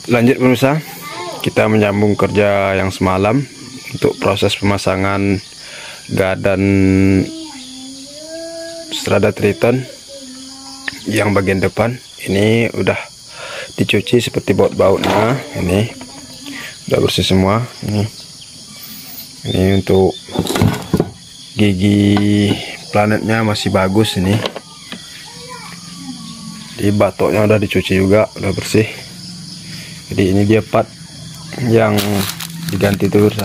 Lanjut pemirsa, kita menyambung kerja yang semalam untuk proses pemasangan gadan strada Triton yang bagian depan. Ini udah dicuci seperti baut-bautnya, ini udah bersih semua. Ini untuk gigi planetnya masih bagus ini. Di batoknya udah dicuci juga, udah bersih. Jadi ini dia part yang diganti terus.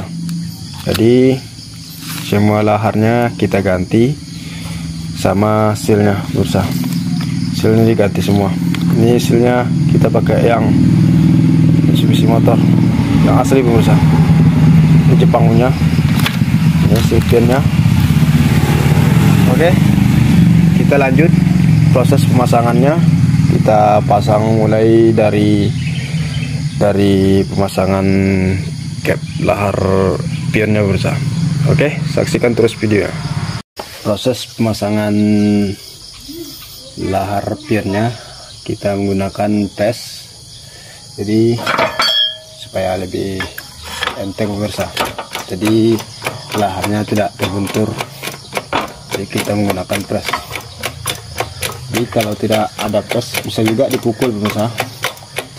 Jadi semua laharnya kita ganti sama sealnya bursa. Sealnya diganti semua. Ini sealnya kita pakai yang Mitsubishi motor yang asli bursa. Ini Jepang punya. Ini seal-nya. Oke, kita lanjut proses pemasangannya. Kita pasang mulai dari pemasangan cap lahar pionnya bursa. Oke, saksikan terus video. Proses pemasangan lahar pionnya kita menggunakan tes, jadi supaya lebih enteng pemirsa. Jadi laharnya tidak terbentur, jadi kita menggunakan press. Jadi kalau tidak ada press bisa juga dipukul pemirsa,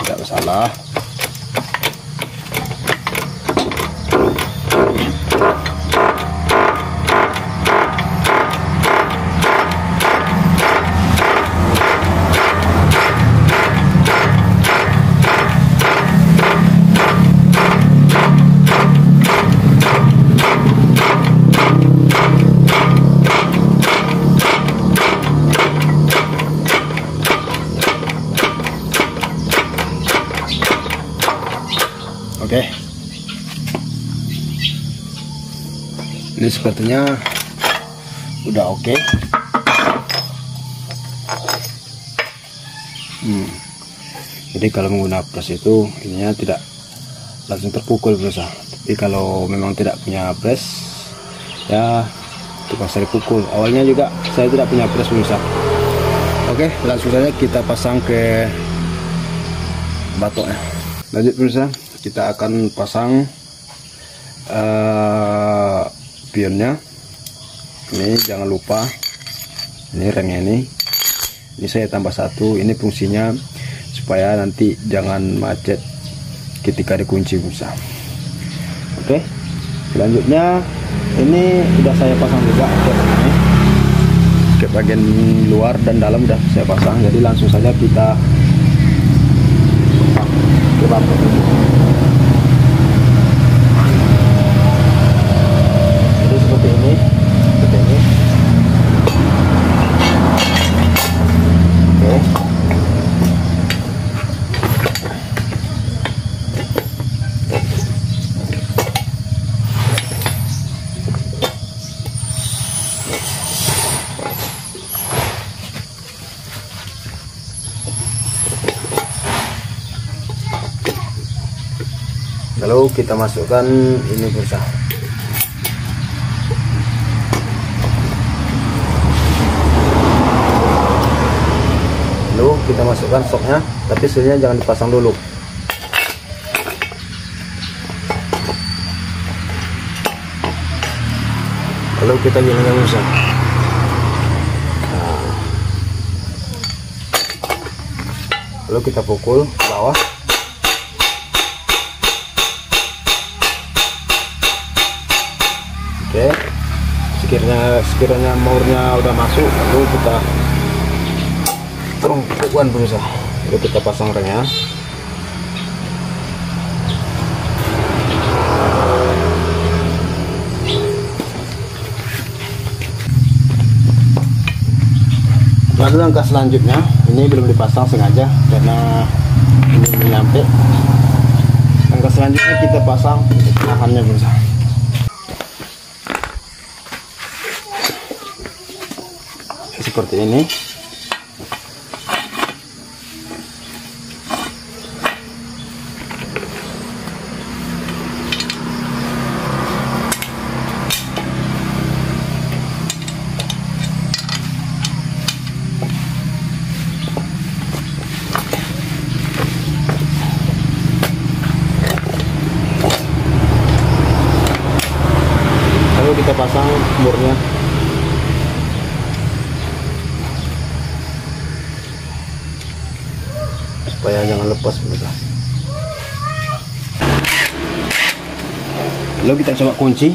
tidak masalah. Oke, ini sepertinya udah oke. Jadi kalau menggunakan press itu ininya tidak langsung terpukul pemirsa. Tapi kalau memang tidak punya press, ya terpaksa dipukul. Awalnya juga saya tidak punya press pemirsa. Oke, langsung saja kita pasang ke batoknya. Lanjut pemirsa, kita akan pasang pionnya. Ini jangan lupa, ini remnya ini saya tambah satu. Ini fungsinya supaya nanti jangan macet ketika dikunci pemirsa. Oke, selanjutnya ini udah saya pasang juga ke bagian luar dan dalam udah saya pasang. Jadi langsung saja kita ke batok. Seperti ini. Oke. Lalu kita masukkan ini bursa. Lalu kita masukkan soknya, tapi sealnya jangan dipasang dulu. Lalu kita gilingnya bursa. Lalu kita pukul ke bawah. Oke, sekiranya maurnya udah masuk, lalu kita terungkukan pemirsa. Lalu kita pasang remnya. Lalu langkah selanjutnya, ini belum dipasang sengaja karena ini menyampe. Langkah selanjutnya kita pasang penahannya pemirsa. Seperti ini. pasang murnya. Supaya jangan lepas pemirsa. Lalu kita coba kunci.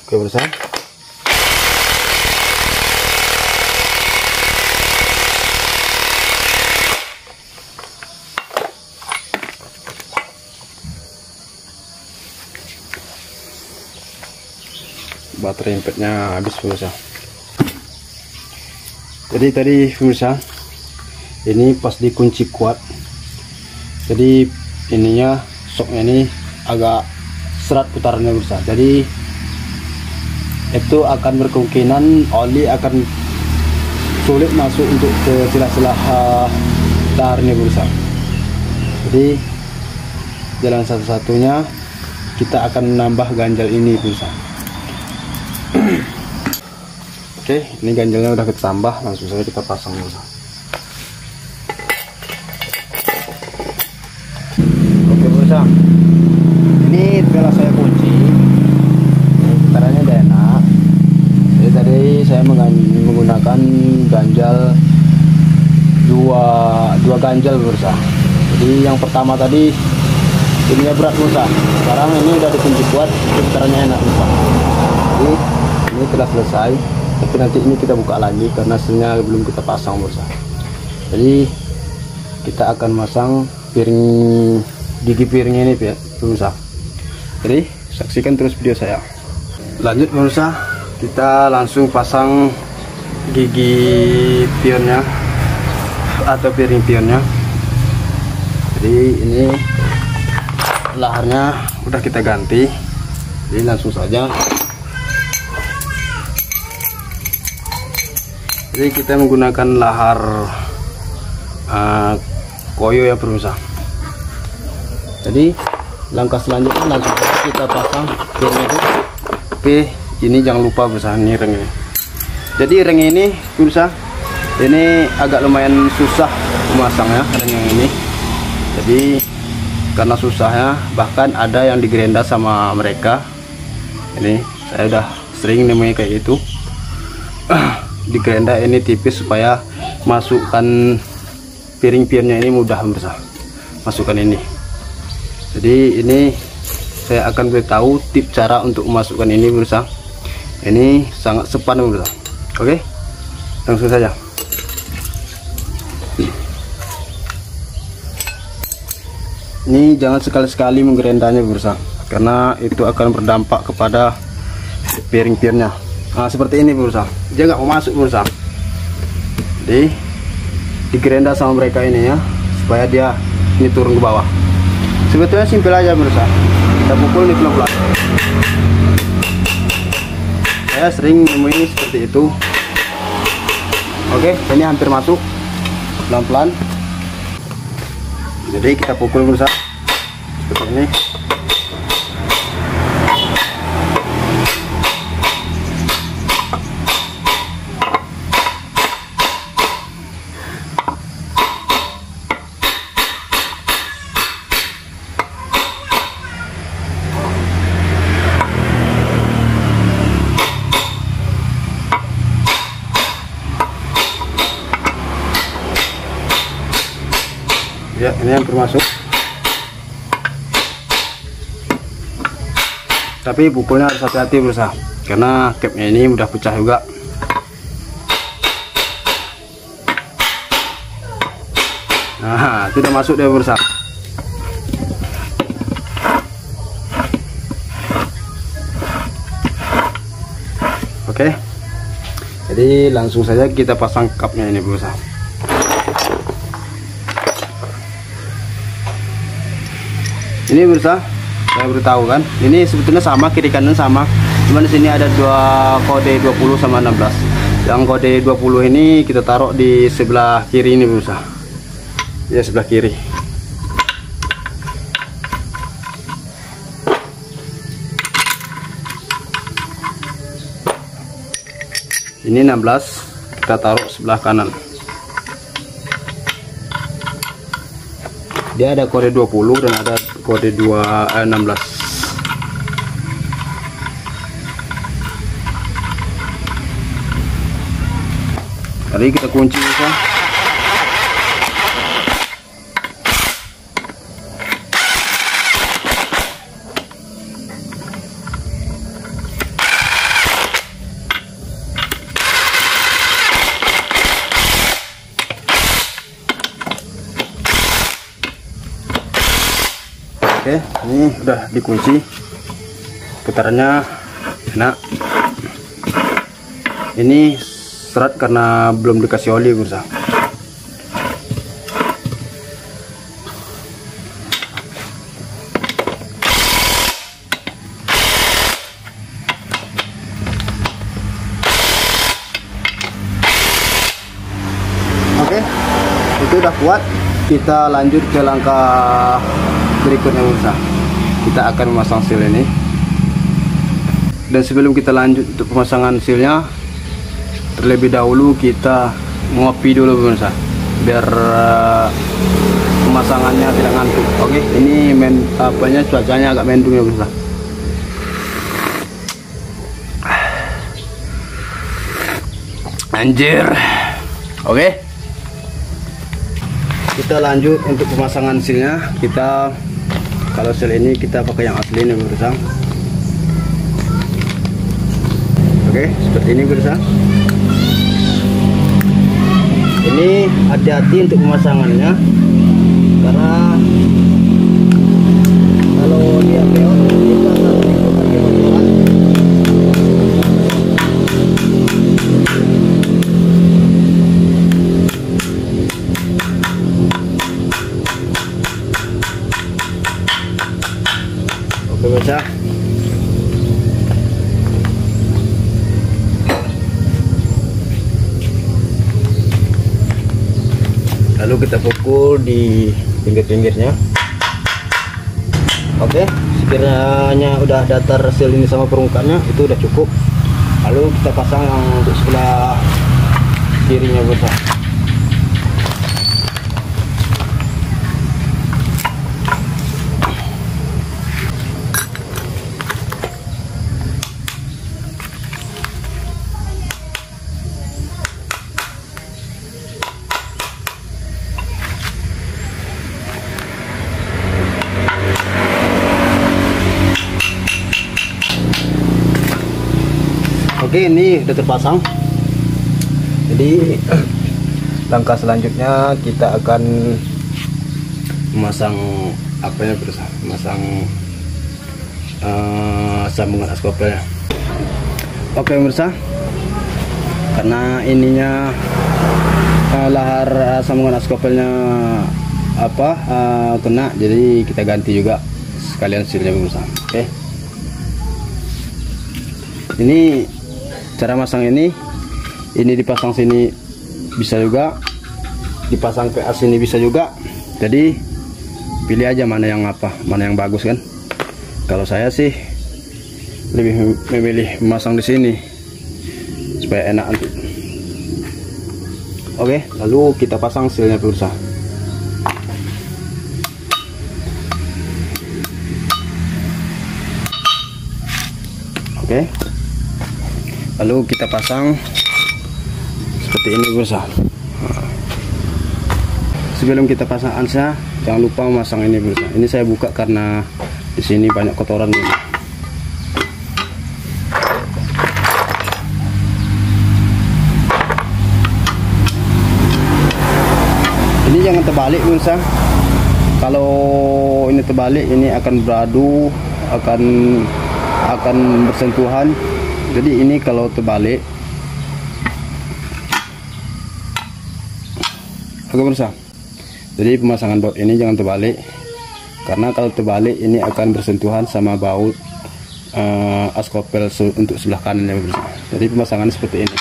Oke pemirsa. Baterai impetnya habis pemirsa. Jadi tadi pemirsa, ini pas dikunci kuat, jadi ininya soknya ini agak serat putarannya pemirsa. Jadi itu akan berkemungkinan oli akan sulit masuk untuk ke celah-celah laharnya pemirsa. Jadi jalan satu-satunya kita akan menambah ganjal ini pemirsa. Oke, ini ganjalnya udah kita tambah, langsung saja kita pasang dulu. Oke pemirsa, ini telah saya kunci. Caranya udah enak. Jadi tadi saya menggunakan ganjal dua ganjal pemirsa. Jadi yang pertama tadi ininya berat pemirsa. Sekarang ini udah dikunci kuat, caranya enak pemirsa. Jadi ini telah selesai, tapi nanti ini kita buka lagi karena sebenarnya belum kita pasang pemirsa. Jadi kita akan masang piring, gigi piringnya ini pemirsa. Jadi saksikan terus video saya. Lanjut pemirsa, kita langsung pasang gigi pionnya atau piring pionnya. Jadi ini laharnya udah kita ganti, jadi langsung saja. Jadi kita menggunakan lahar koyo ya pemirsa. Jadi langkah selanjutnya langsung kita pasang piringnya itu. Tapi ini jangan lupa pemirsa, ini ring ini. Jadi ring ini pemirsa, ini agak lumayan susah memasangnya ring yang ini. Jadi karena susahnya, bahkan ada yang digerenda sama mereka. Ini saya udah sering nemui kayak itu. Digerenda ini tipis supaya masukkan piring-piringnya ini mudah pemirsa. Masukkan ini. Jadi ini saya akan beritahu tip cara untuk memasukkan ini pemirsa. Ini sangat sepan pemirsa. Oke, langsung saja. Ini jangan sekali-sekali menggerendanya pemirsa, karena itu akan berdampak kepada piring-piringnya. Nah seperti ini pemirsa, dia nggak mau masuk pemirsa. Jadi digerenda sama mereka ini ya, supaya dia ini turun ke bawah. Sebetulnya simpel aja pemirsa, kita pukul ini pelan-pelan. Saya sering nemuin seperti itu. Oke, ini hampir masuk, pelan-pelan. Jadi kita pukul pemirsa seperti ini. Ya, ini yang termasuk. Tapi pukulnya harus hati-hati pemirsa, karena capnya ini mudah pecah juga. Nah, sudah masuk deh pemirsa. Oke. Jadi langsung saja kita pasang cupnya ini pemirsa. Ini pemirsa, saya beritahu kan, ini sebetulnya sama, kiri kanan sama, cuman di sini ada dua kode 20 sama 16. Yang kode 20 ini kita taruh di sebelah kiri ini pemirsa. Ya, sebelah kiri. Ini 16, kita taruh sebelah kanan. Dia ada kode 20 dan ada kode 16. Tadi kita kunci bisa. Oke, ini udah dikunci, putarannya enak. Ini seret karena belum dikasih oli bursa. Oke, itu udah kuat. Kita lanjut ke langkah berikutnya bursa. Kita akan memasang seal ini. Dan sebelum kita lanjut untuk pemasangan sealnya, terlebih dahulu kita ngopi dulu bursa, biar pemasangannya tidak ngantuk. Oke, ini cuacanya agak mendung ya bursa. Anjir. Oke, kita lanjut untuk pemasangan sealnya. Kalau seal ini kita pakai yang asli nih bursa. Oke, seperti ini bursa. Ini hati-hati untuk pemasangannya, karena kalau dia peot kita harus ikut pakai bocoran. Oke bursa. Lalu kita pukul di pinggir-pinggirnya. Oke, sekiranya udah datar seal ini sama permukaannya, itu udah cukup. Lalu kita pasang yang untuk sebelah kirinya bursa. Oke, ini udah terpasang. Jadi langkah selanjutnya kita akan memasang memasang sambungan askopelnya. Oke pemirsa, karena ininya lahar sambungan askopelnya kena, jadi kita ganti juga sekalian sealnya pemirsa. Oke, ini cara masang ini dipasang sini bisa juga, dipasang ke sini bisa juga. Jadi pilih aja mana yang bagus kan. Kalau saya sih lebih memilih memasang di sini supaya enak nanti. Oke, lalu kita pasang sealnya pemirsa. Oke, lalu kita pasang seperti ini pemirsa. Sebelum kita pasang ansa, jangan lupa memasang ini pemirsa. Ini saya buka karena di sini banyak kotoran ini. Ini jangan terbalik pemirsa. Kalau ini terbalik, ini akan beradu, akan bersentuhan. Jadi ini kalau terbalik, oke pemirsa. Jadi pemasangan baut ini jangan terbalik, karena kalau terbalik ini akan bersentuhan sama baut askopel untuk sebelah kanan ya pemirsa. Jadi pemasangan seperti ini.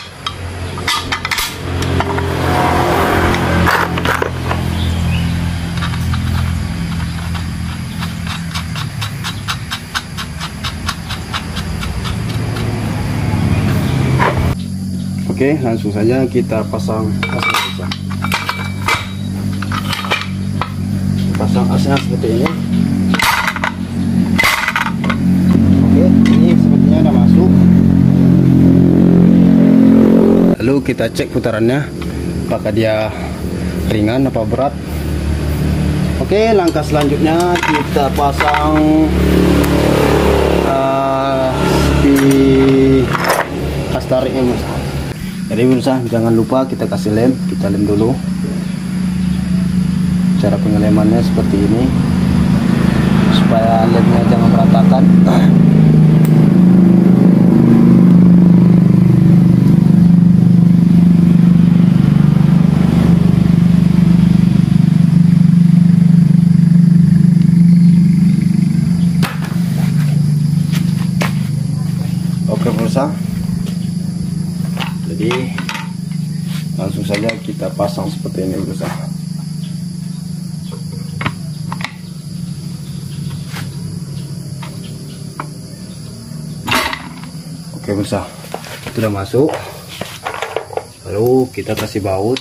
Oke, langsung saja kita pasang asnya. Pasang asnya seperti ini. Oke, ini sepertinya udah masuk. Lalu kita cek putarannya, apakah dia ringan apa berat. Oke, langkah selanjutnya kita pasang di kas tariknya, Mas. Jadi pemirsa, jangan lupa kita kasih lem, kita lem dulu. Cara pengelemannya seperti ini, supaya lemnya jangan berantakan. Oke pemirsa, jadi langsung saja kita pasang seperti ini pemirsa. Oke pemirsa, itu udah masuk. Lalu kita kasih baut.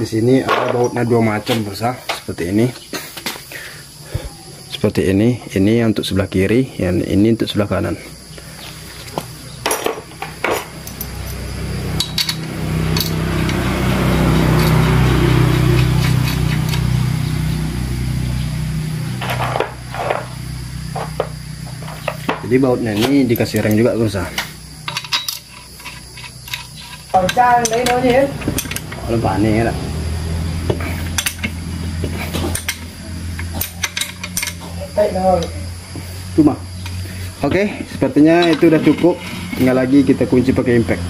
Di sini ada bautnya dua macam pemirsa, seperti ini. Seperti ini untuk sebelah kiri, yang ini untuk sebelah kanan. Jadi bautnya ini dikasih rem juga pemirsa. Kalau panik ya. Cuma. Oke, sepertinya itu udah cukup. Tinggal lagi kita kunci pakai impact.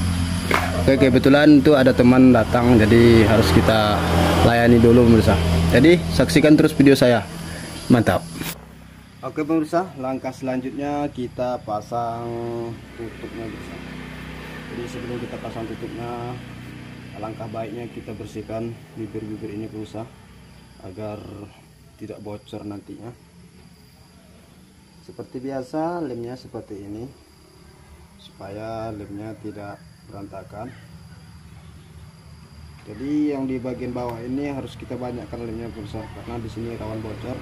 Oke, kebetulan itu ada teman datang, jadi harus kita layani dulu pemirsa. Jadi saksikan terus video saya. Mantap. Oke pemirsa, langkah selanjutnya kita pasang tutupnya pemirsa. Jadi sebelum kita pasang tutupnya, alangkah baiknya kita bersihkan bibir-bibir ini pemirsa, agar tidak bocor nantinya. Seperti biasa, lemnya seperti ini supaya lemnya tidak berantakan. Jadi yang di bagian bawah ini harus kita banyakkan lemnya pemirsa, karena di sini rawan bocor.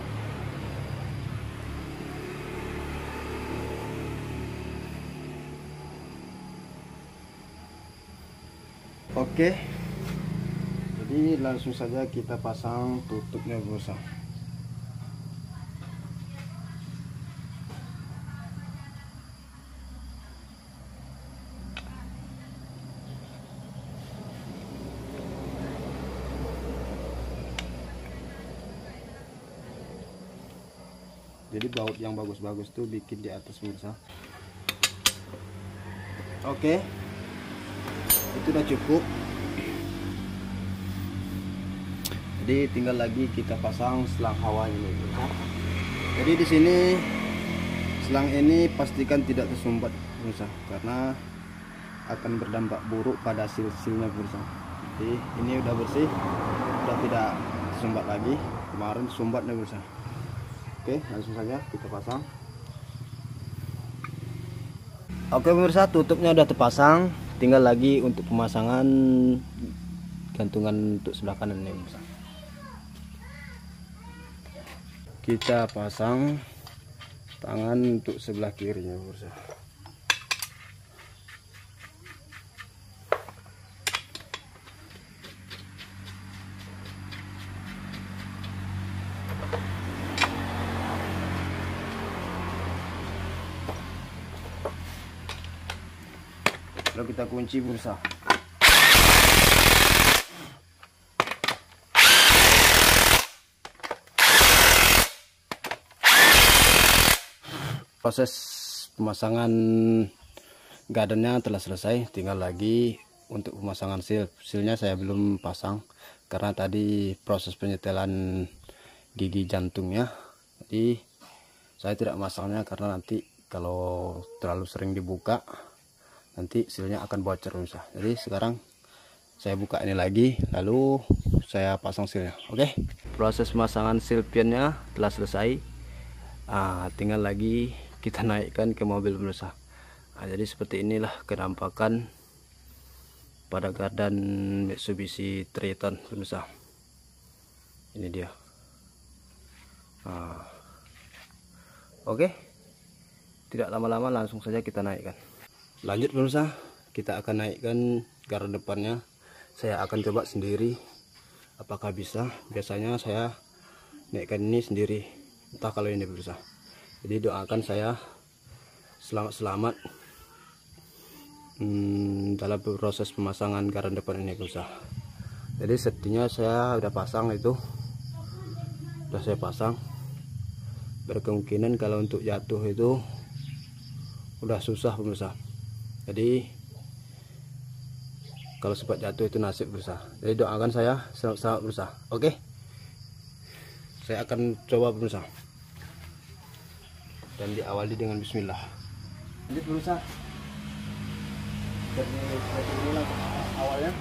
Oke, jadi langsung saja kita pasang tutupnya pemirsa. Jadi baut yang bagus-bagus tuh bikin di atas pemirsa. Oke, itu udah cukup. Jadi tinggal lagi kita pasang selang hawa ini pemirsa. Jadi di sini selang ini pastikan tidak tersumbat pemirsa, karena akan berdampak buruk pada sil-silnya pemirsa. Jadi ini udah bersih, udah tidak tersumbat lagi. Kemarin tersumbatnya pemirsa. Oke, langsung saja kita pasang. Oke pemirsa, tutupnya udah terpasang. Tinggal lagi untuk pemasangan gantungan untuk sebelah kanan ini pemirsa. Kita pasang tangan untuk sebelah kirinya pemirsa. Lalu kita kunci pemirsa. Proses pemasangan gardennya telah selesai, tinggal lagi untuk pemasangan silnya saya belum pasang karena tadi proses penyetelan gigi jantungnya, jadi saya tidak masangnya karena nanti kalau terlalu sering dibuka nanti silnya akan bocor pemirsa. Jadi sekarang saya buka ini lagi, lalu saya pasang silnya. Oke, proses pemasangan sil pionnya telah selesai. Tinggal lagi kita naikkan ke mobil pemirsa. Jadi seperti inilah kenampakan pada gardan Mitsubishi Triton pemirsa. Ini dia. Oke, tidak lama-lama langsung saja kita naikkan. Lanjut pemirsa, kita akan naikkan gardan depannya. Saya akan coba sendiri apakah bisa. Biasanya saya naikkan ini sendiri, entah kalau ini pemirsa. Jadi doakan saya selamat dalam proses pemasangan gardan depan ini pemirsa. Jadi setinya saya udah pasang, itu udah saya pasang. Berkemungkinan kalau untuk jatuh itu udah susah pemirsa. Jadi kalau sempat jatuh itu nasib pemirsa. Jadi doakan saya selamat pemirsa. Oke, saya akan coba pemirsa, dan diawali dengan bismillah. Lanjut pemirsa. Jadi seperti inilah awalnya.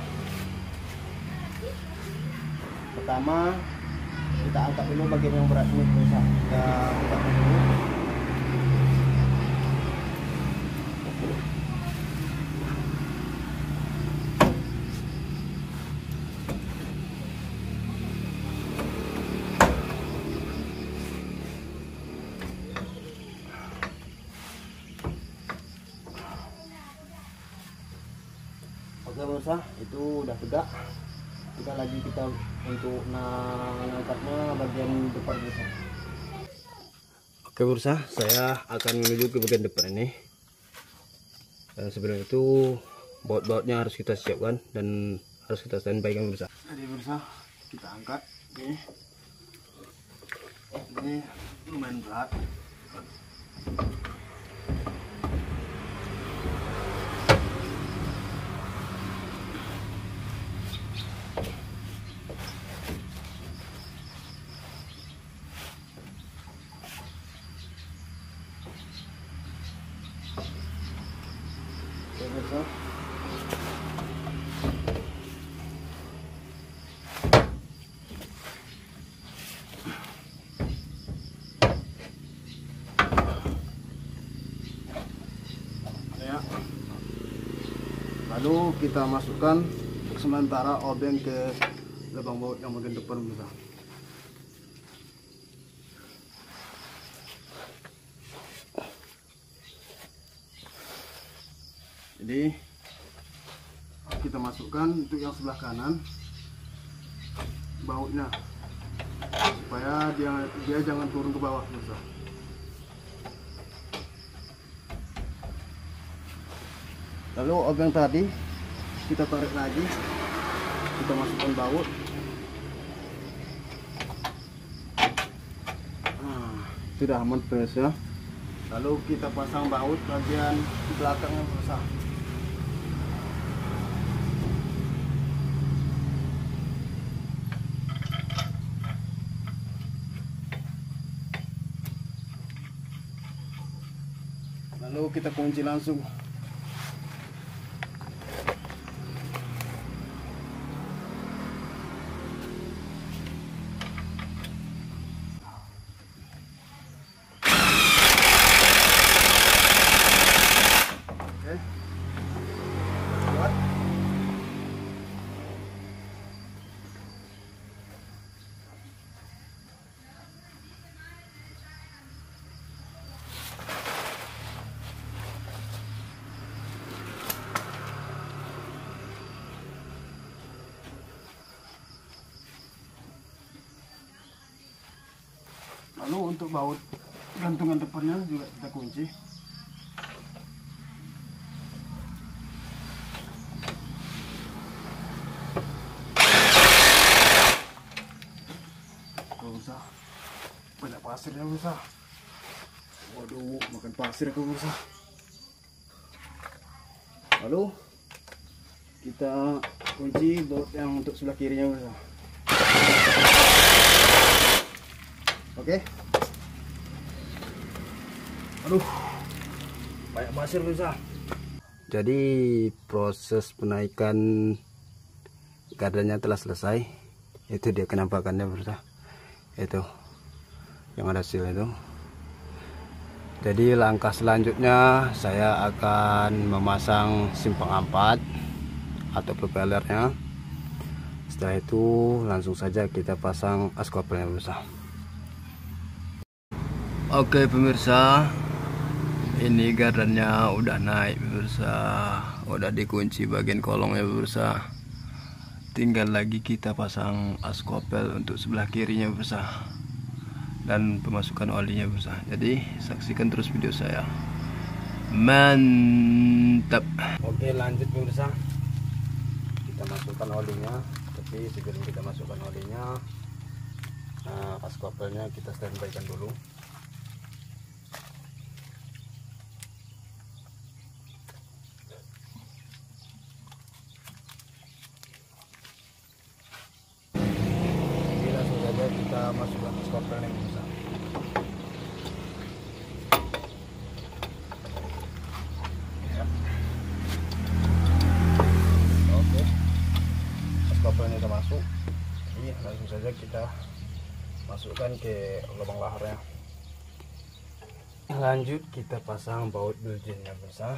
Pertama kita angkat dulu bagian yang berat ini pemirsa. Kita angkat dulu. Oke pemirsa, itu udah tegak. Kita lagi untuk mengangkatnya bagian depan pemirsa. Oke pemirsa, saya akan menuju ke bagian depan ini. Dan sebelum itu baut-bautnya harus kita siapkan dan harus kita standby kan pemirsa. Jadi pemirsa, kita angkat ini. Ini lumayan berat. Ya. Lalu kita masukkan sementara obeng ke lubang baut yang bagian depan pemirsa. Jadi kita masukkan untuk yang sebelah kanan bautnya supaya dia jangan turun ke bawah pemirsa. Lalu obeng tadi kita tarik lagi, kita masukkan baut. Sudah aman pemirsa. Lalu kita pasang baut bagian belakangnya pemirsa. Lalu kita kunci langsung. Lalu untuk baut gantungan depannya juga kita kunci. Pemirsa, banyak pasir ya pemirsa. Waduh, makan pasir aku pemirsa. Lalu kita kunci baut yang untuk sebelah kirinya pemirsa. Oke. Aduh, banyak pasir pemirsa. Jadi proses penaikan gardannya telah selesai. Itu dia kenampakannya pemirsa. Itu yang ada hasil itu. Jadi langkah selanjutnya saya akan memasang simpang 4 atau propellernya. Setelah itu langsung saja kita pasang as couplenya pemirsa. Oke pemirsa, ini gardannya udah naik pemirsa, udah dikunci bagian kolongnya pemirsa. Tinggal lagi kita pasang as couple untuk sebelah kirinya pemirsa, dan pemasukan olinya pemirsa. Jadi saksikan terus video saya. Mantap. Oke lanjut pemirsa, kita masukkan olinya. Tapi sebelum kita masukkan olinya, as couplenya kita standby kan dulu. Kita masukkan as couple yang bisa. Ya. Oke, as couple ini sudah masuk. Jadi langsung saja kita masukkan ke lubang laharnya. Lanjut kita pasang baut bilginnya bisa.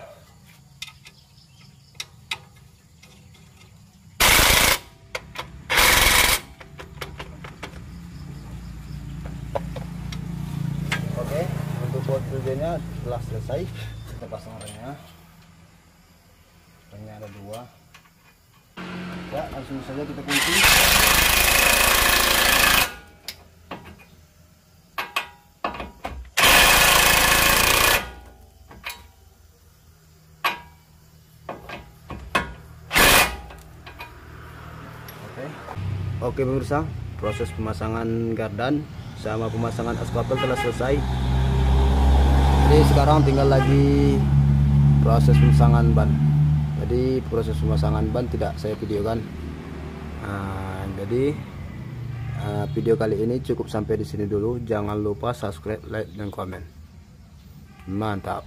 Oke, untuk baut bilginnya telah selesai. Kita pasang remnya. Remnya ada 2. Ya, langsung saja kita kunci. Oke pemirsa, proses pemasangan gardan sama pemasangan as couple telah selesai. Jadi sekarang tinggal lagi proses pemasangan ban. Jadi proses pemasangan ban tidak saya videokan. Jadi video kali ini cukup sampai di sini dulu. Jangan lupa subscribe, like, dan komen. Mantap.